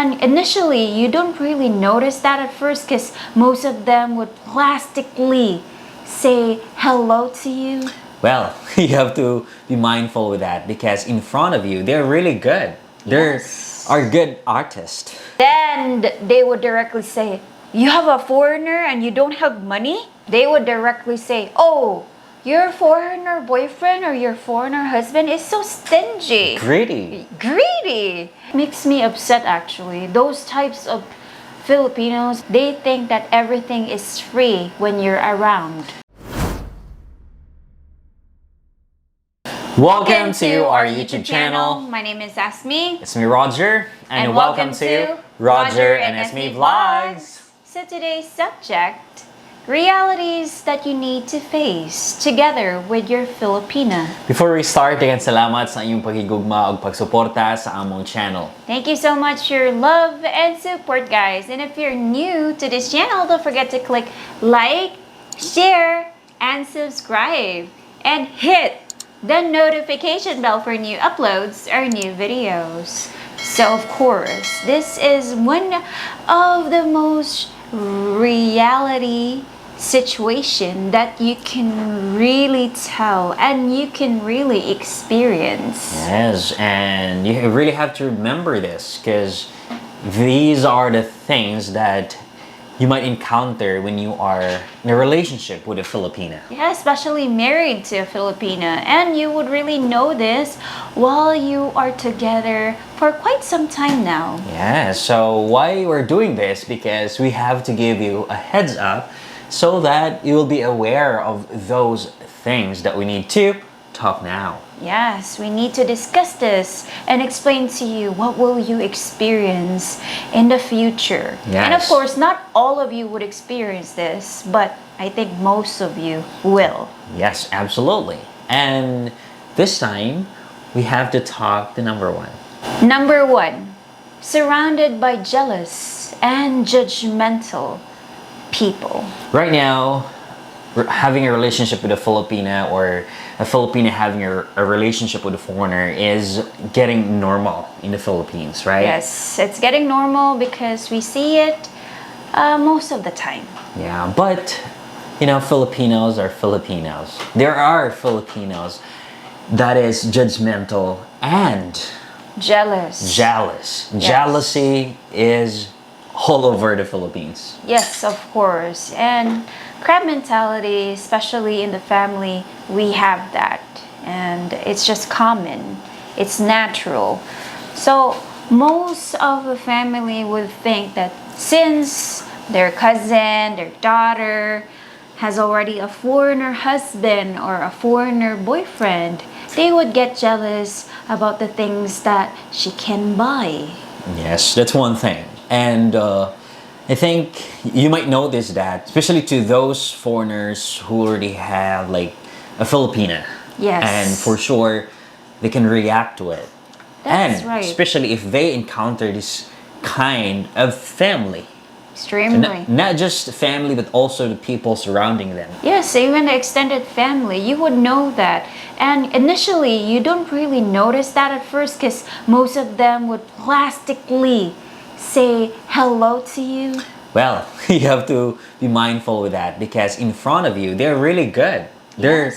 And initially, you don't really notice that at first because most of them would plastically say hello to you. Well, you have to be mindful with that because in front of you, they're really good. They are good artists. Then they would directly say, you have a foreigner and you don't have money? They would directly say, oh, your foreigner boyfriend or your foreigner husband is so stingy. Greedy. Makes me upset actually. Those types of Filipinos, they think that everything is free when you're around. Welcome to our YouTube channel. My name is Asmi. It's me, Roger, and welcome to Roger&Ismi Vlogs. So today's subject, realities that you need to face together with your Filipina. Before we start, again, salamat sa inyong pagigugma ug pagsuporta sa among channel. Thank you so much for your love and support, guys. And if you're new to this channel, don't forget to click like, share, and subscribe. And hit the notification bell for new uploads or new videos. So of course, this is one of the most reality situation that you can really tell and you can really experience. Yes, and you really have to remember this because these are the things that you might encounter when you are in a relationship with a Filipina. Yeah, especially married to a Filipina. And you would really know this while you are together for quite some time now. Yeah, so why we're doing this? Because we have to give you a heads up so that you will be aware of those things that we need to talk now. Yes, we need to discuss this and explain to you what will you experience in the future. Yes. And of course, not all of you would experience this, but I think most of you will. Yes, absolutely. And this time, we have to talk to number one. Number one, surrounded by jealous and judgmental people. Right now, having a relationship with a Filipina or a Filipina having a relationship with a foreigner is getting normal in the Philippines, right? Yes, it's getting normal because we see it most of the time. Yeah, but you know, Filipinos are Filipinos. There are Filipinos that is judgmental and Jealous. jealous. Yes. Jealousy is all over the Philippines. Yes, of course. And crab mentality, especially in the family, we have that. And it's just common. It's natural. So most of the family would think that since their cousin, their daughter, has already a foreigner husband or a foreigner boyfriend, they would get jealous about the things that she can buy. Yes, that's one thing. And I think you might notice that, especially to those foreigners who already have like a Filipina. Yes. And for sure, they can react to it. That's and right. especially if they encounter this kind of family. Extremely. Not just family, but also the people surrounding them. Yes, even the extended family, you would know that. And initially, you don't really notice that at first because most of them would plastically say hello to you. Well, you have to be mindful with that because in front of you, they're really good. They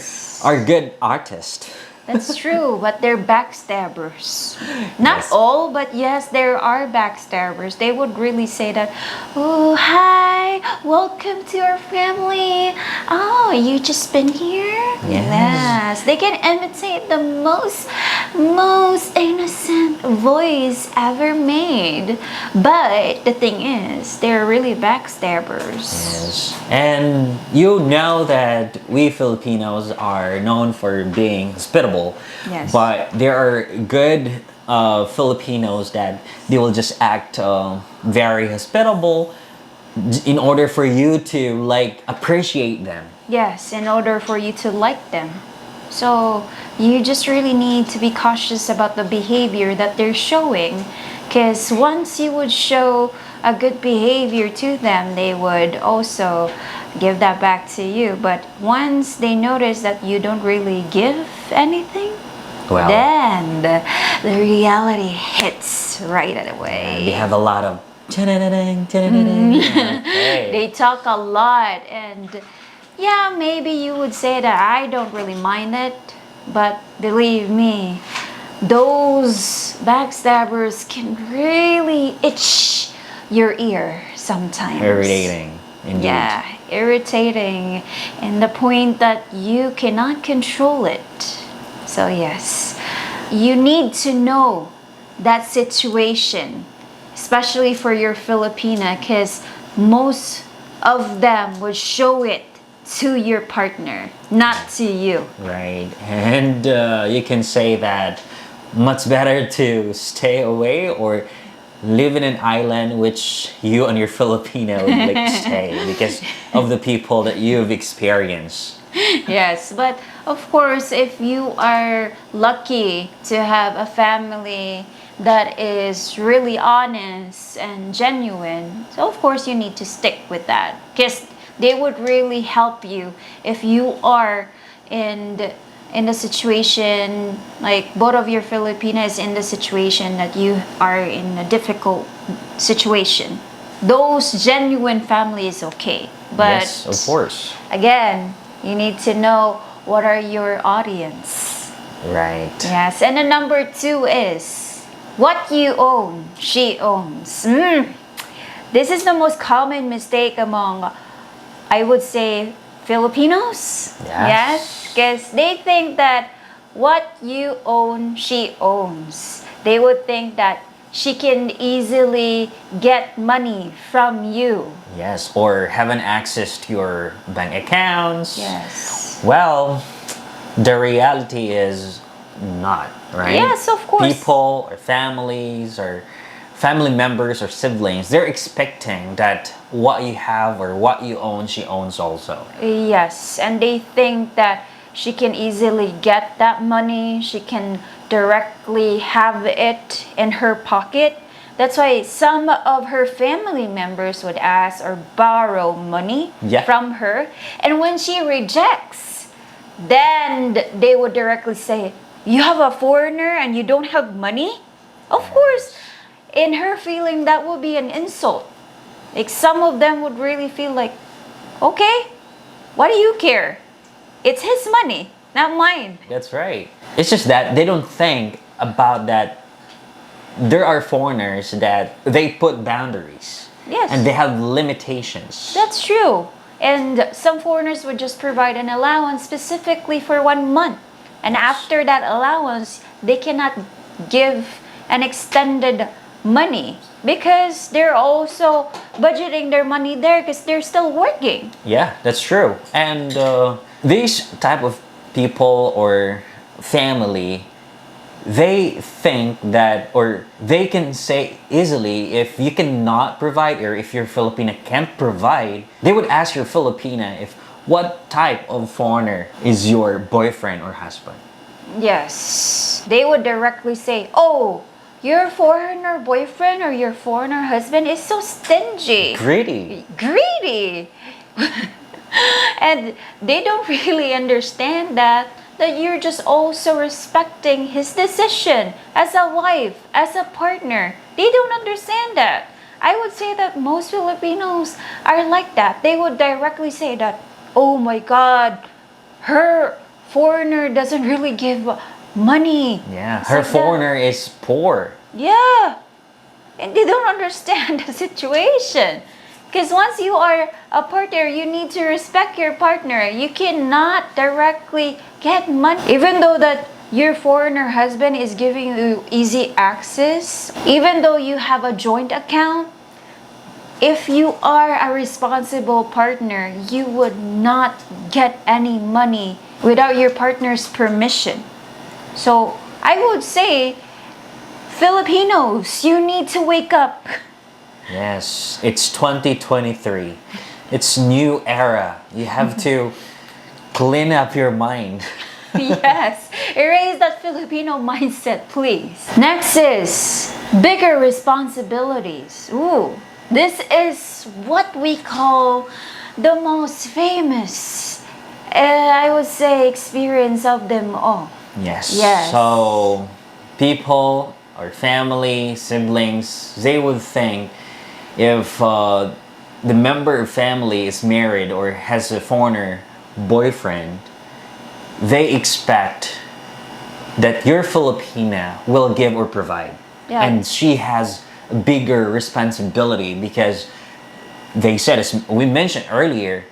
are good artists. That's true, but they're backstabbers. Not Yes. all, but yes, there are backstabbers. They would really say that, oh, hi, welcome to our family. Oh, you just been here? Yes. They can imitate the most innocent voice ever made. But the thing is, they're really backstabbers. Yes. And you know that we Filipinos are known for being hospitable. Yes. But there are good Filipinos that they will just act very hospitable in order for you to like appreciate them. Yes, in order for you to like them. So you just really need to be cautious about the behavior that they're showing. Because once you would show a good behavior to them, they would also give that back to you. But once they notice that you don't really give anything, Well, then the reality hits right away. they have a lot of okay. They talk a lot, and yeah, maybe you would say that I don't really mind it, but believe me, those backstabbers can really itch your ear sometimes. Irritating, indeed. Yeah, irritating, and the point that you cannot control it. So yes, you need to know that situation, especially for your Filipina, because most of them would show it to your partner, not to you. Right, and you can say that much better to stay away or live in an island which you and your Filipino would like to stay because of the people that you've experienced. Yes, but of course, if you are lucky to have a family that is really honest and genuine, so of course you need to stick with that because they would really help you if you are in the situation, like both of your Filipinas in the situation that you are in a difficult situation. Those genuine families, okay, but Yes, of course. again, you need to know what are your audience. Right. Yes, and the number 2 is what you own, she owns. This is the most common mistake among, I would say, Filipinos. Yes. Because they think that what you own, she owns. They would think that she can easily get money from you. Yes, or having access to your bank accounts. Yes. Well, the reality is not, right? Yes, of course. People or families or family members or siblings, they're expecting that what you have or what you own, she owns also. Yes, and they think that she can easily get that money. She can directly have it in her pocket. That's why some of her family members would ask or borrow money Yeah. from her. And when she rejects, then they would directly say, "You have a foreigner and you don't have money?" Of course, in her feeling, that would be an insult. Like some of them would really feel like, okay, what do you care? It's his money, not mine. That's right. It's just that they don't think about that there are foreigners that they put boundaries. Yes. And they have limitations. That's true. And some foreigners would just provide an allowance specifically for 1 month. And after that allowance, they cannot give an extended money because they're also budgeting their money there because they're still working. Yeah, that's true. And these type of people or family, they think that, or they can say easily, if you cannot provide or if your Filipina can't provide, they would ask your Filipina if what type of foreigner is your boyfriend or husband. Yes. They would directly say, "Oh, your foreigner boyfriend or your foreigner husband is so stingy. Greedy. Greedy." And they don't really understand that you're just also respecting his decision as a wife, as a partner. They don't understand that. I would say that most Filipinos are like that. They would directly say that, "Oh my God, her foreigner doesn't really give money." Yeah, It's her like that. foreigner is poor. Yeah. And they don't understand the situation. Because once you are a partner, you need to respect your partner. You cannot directly get money. Even though that your foreigner husband is giving you easy access, even though you have a joint account, if you are a responsible partner, you would not get any money without your partner's permission. So I would say, Filipinos, you need to wake up. Yes, it's 2023. It's new era. You have to clean up your mind. Yes, erase that Filipino mindset, please. Next is bigger responsibilities. Ooh, this is what we call the most famous, I would say, experience of them all. Yes. Yes. So people or family, siblings, they would think if the member of family is married or has a foreigner boyfriend, they expect that your Filipina will give or provide. Yeah. And she has a bigger responsibility because they said, as we mentioned earlier,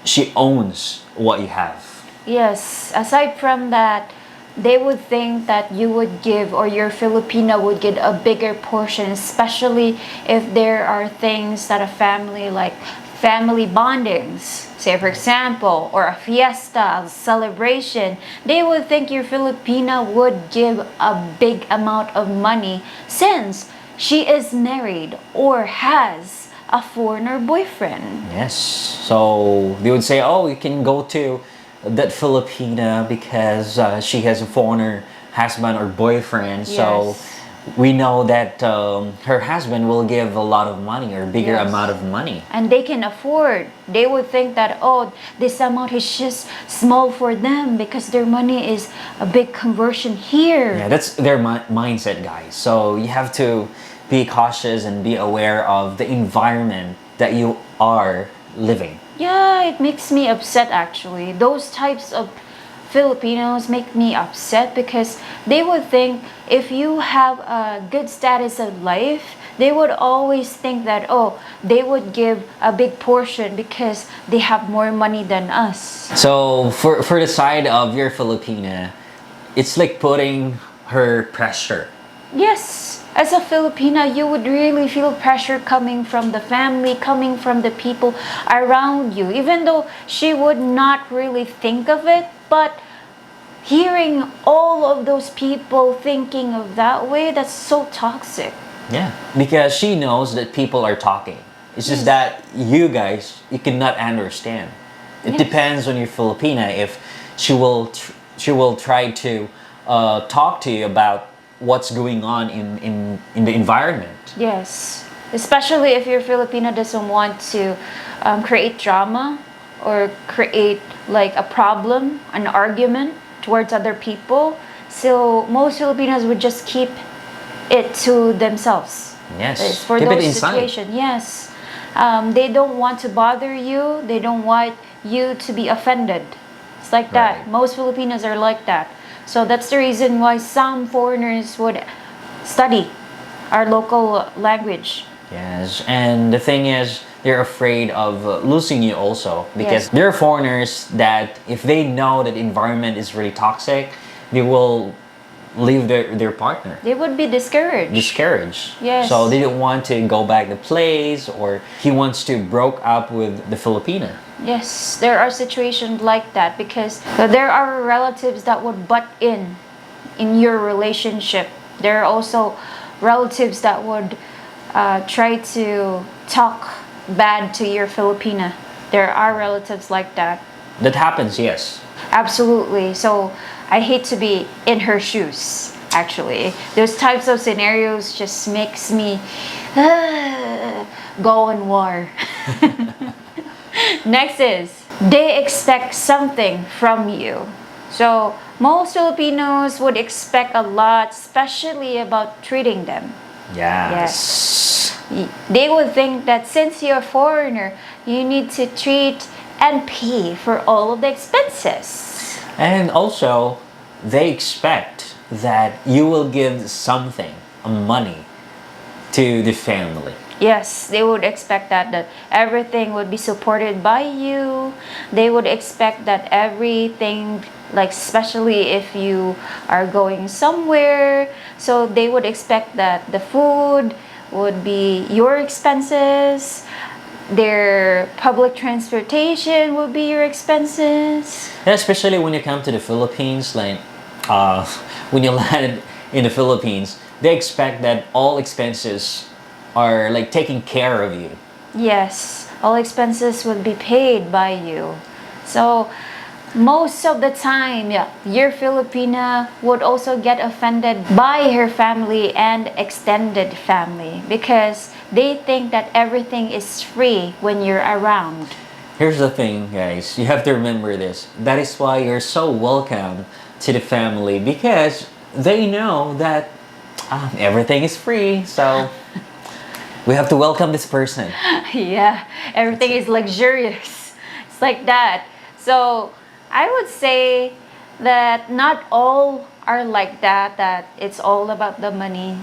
she owns what you have. Yes, aside from that, they would think that you would give or your Filipina would get a bigger portion, especially if there are things that a family like family bondings, say for example, or a fiesta, a celebration, they would think your Filipina would give a big amount of money since she is married or has a foreigner boyfriend. Yes. So they would say, oh, you can go to that Filipina because she has a foreigner husband or boyfriend. So Yes. we know that her husband will give a lot of money or bigger Yes. amount of money. And they can afford. They would think that, oh, this amount is just small for them because their money is a big conversion here. Yeah, that's their mindset, guys. So you have to be cautious and be aware of the environment that you are living. Yeah, it makes me upset actually. Those types of Filipinos make me upset because they would think if you have a good status of life, they would always think that, oh, they would give a big portion because they have more money than us. So for the side of your Filipina, it's like putting her pressure. Yes, as a Filipina, you would really feel pressure coming from the family, coming from the people around you, even though she would not really think of it. But hearing all of those people thinking of that way, that's so toxic. Yeah, because she knows that people are talking. It's just that you guys, you cannot understand. It Yes. depends on your Filipina if she will try to talk to you about what's going on in the environment. Yes, especially if your Filipina doesn't want to create drama or create like a problem, an argument towards other people. So most Filipinos would just keep it to themselves. Yes, It's for keep it those inside. situations. Yes, they don't want to bother you. They don't want you to be offended. It's like that. Right. Most Filipinos are like that. So that's the reason why some foreigners would study our local language. Yes, and the thing is, they're afraid of losing you also because Yes. there are foreigners that if they know that the environment is really toxic, they will leave their partner. They would be discouraged. Discouraged. Yes. So they don't want to go back the place or he wants to broke up with the Filipina. Yes, there are situations like that because there are relatives that would butt in your relationship. There are also relatives that would try to talk bad to your Filipina. There are relatives like that. That happens, yes. Absolutely. So I hate to be in her shoes. Actually, those types of scenarios just makes me go on war. Next is they expect something from you. So most Filipinos would expect a lot, especially about treating them. Yes. They would think that since you're a foreigner, you need to treat and pay for all of the expenses. And also, they expect that you will give something, money, to the family. Yes, they would expect that everything would be supported by you. They would expect that everything, like especially if you are going somewhere, so they would expect that the food would be your expenses. Their public transportation would be your expenses. Yeah, especially when you come to the Philippines, like when you land in the Philippines, they expect that all expenses are like taking care of you. Yes, all expenses would be paid by you. So most of the time, yeah, your Filipina would also get offended by her family and extended family because they think that everything is free when you're around. Here's the thing, guys. You have to remember this. That is why you're so welcome to the family because they know that everything is free. So we have to welcome this person. Yeah, everything is luxurious. It's like that. So I would say that not all are like that, that it's all about the money.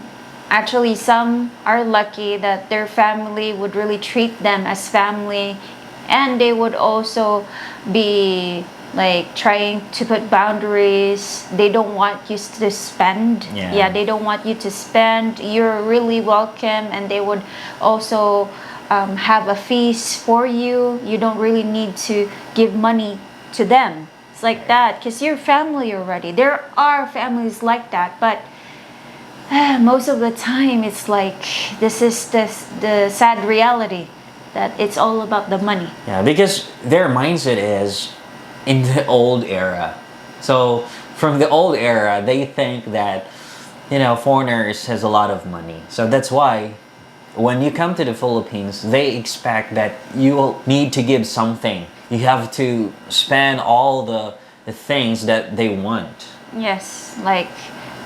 Actually, some are lucky that their family would really treat them as family, and they would also be like trying to put boundaries. They don't want you to spend. Yeah. They don't want you to spend. You're really welcome, and they would also have a feast for you. You don't really need to give money to them. It's like that because you're family already. There are families like that, but most of the time it's like this is the sad reality that it's all about the money. Yeah, because their mindset is in the old era. So from the old era, they think that foreigners has a lot of money. So that's why when you come to the Philippines, they expect that you will need to give something. You have to spend all the things that they want. Yes, like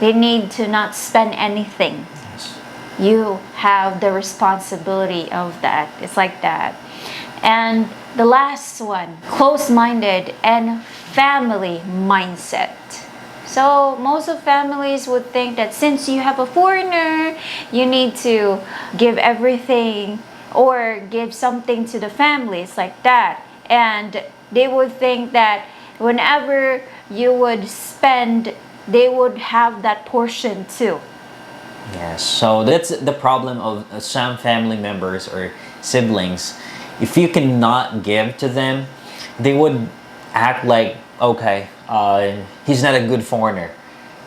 they need to not spend anything. Yes. You have the responsibility of that. It's like that. And the last one, close-minded and family mindset. So most of families would think that since you have a foreigner, you need to give everything or give something to the family. It's like that. And they would think that whenever you would spend, they would have that portion too. Yes, so that's the problem of some family members or siblings. If you cannot give to them, they would act like, okay, he's not a good foreigner.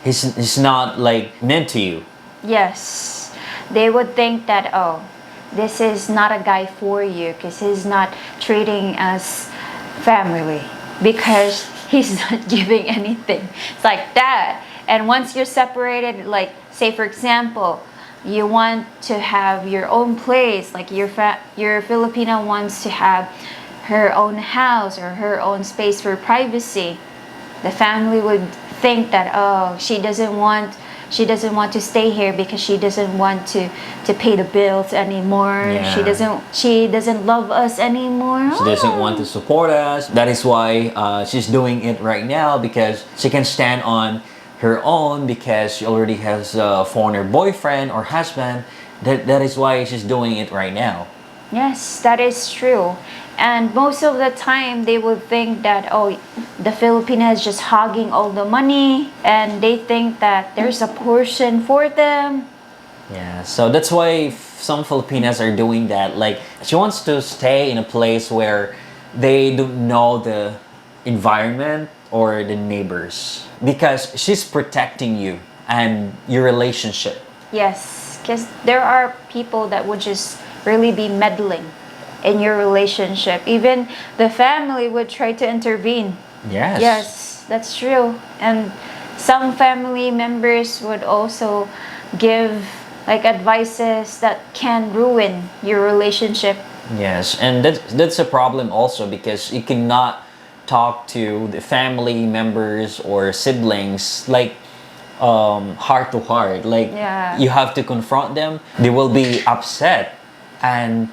He's not like meant to you. Yes, they would think that, oh, this is not a guy for you because he's not treating us family because he's not giving anything. It's like that. And once you're separated, like say for example, you want to have your own place, like your Filipina wants to have her own house or her own space for privacy. The family would think that, oh, she doesn't want to stay here because she doesn't want to pay the bills anymore. Yeah. She doesn't love us anymore. She doesn't want to support us. That is why she's doing it right now because she can stand on her own because she already has a foreigner boyfriend or husband. That is why she's doing it right now. Yes, that is true. And most of the time they would think that, oh, the Filipina is just hogging all the money and they think that there's a portion for them. Yeah, so that's why some Filipinas are doing that. Like, she wants to stay in a place where they don't know the environment or the neighbors because she's protecting you and your relationship. Yes, because there are people that would just really be meddling in your relationship. Even the family would try to intervene. Yes. Yes, that's true. And some family members would also give like advices that can ruin your relationship. Yes, and that's a problem also because you cannot talk to the family members or siblings like heart to heart. Like Yeah. you have to confront them. They will be upset, and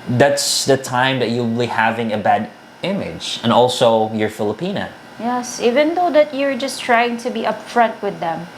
that's the time that you'll be having a bad image. And also, you're Filipina. Yes, even though that you're just trying to be upfront with them,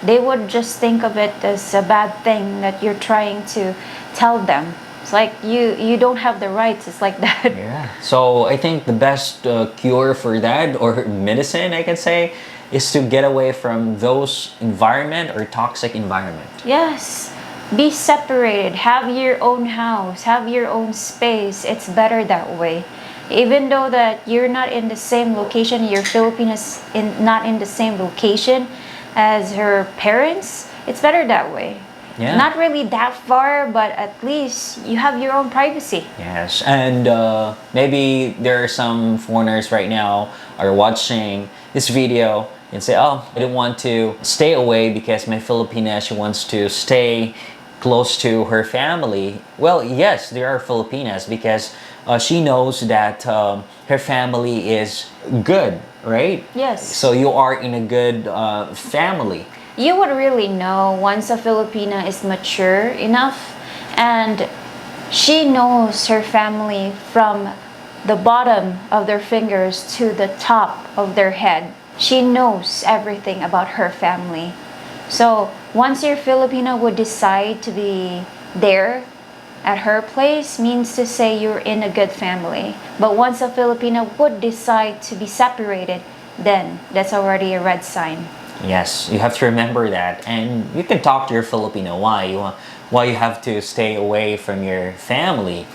they would just think of it as a bad thing that you're trying to tell them. It's like you don't have the rights. It's like that. Yeah. So I think the best cure for that, or medicine, I can say, is to get away from those environment or toxic environment. Yes. Be separated. Have your own house. Have your own space. It's better that way. Even though that you're not in the same location, your Filipinas not in the same location as her parents, it's better that way. Yeah. Not really that far, but at least you have your own privacy. Yes, and maybe there are some foreigners right now are watching this video and say, "Oh, I don't want to stay away because my Filipina, she wants to stay close to her family." Well, yes, there are Filipinas because she knows that her family is good. right? Yes. So you are in a good family. You would really know once a Filipina is mature enough and she knows her family from the bottom of their fingers to the top of their head. She knows everything about her family. So once your Filipina would decide to be there at her place, means to say you're in a good family. But once a Filipina would decide to be separated, then that's already a red sign. Yes, you have to remember that, and you can talk to your Filipino why you have to stay away from your family.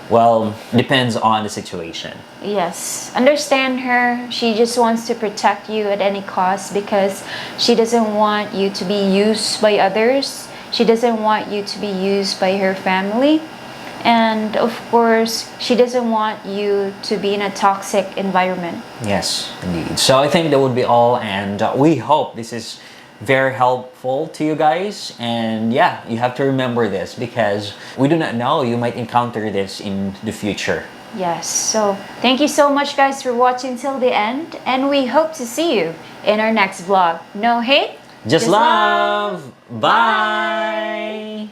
Well, depends on the situation. Yes, understand her. She just wants to protect you at any cost because she doesn't want you to be used by others. She doesn't want you to be used by her family. And of course, she doesn't want you to be in a toxic environment. Yes, indeed. So I think that would be all, and we hope this is very helpful to you guys. And yeah, you have to remember this because we do not know, you might encounter this in the future. Yes, so thank you so much, guys, for watching till the end. And we hope to see you in our next vlog. No hate, Just love! Bye!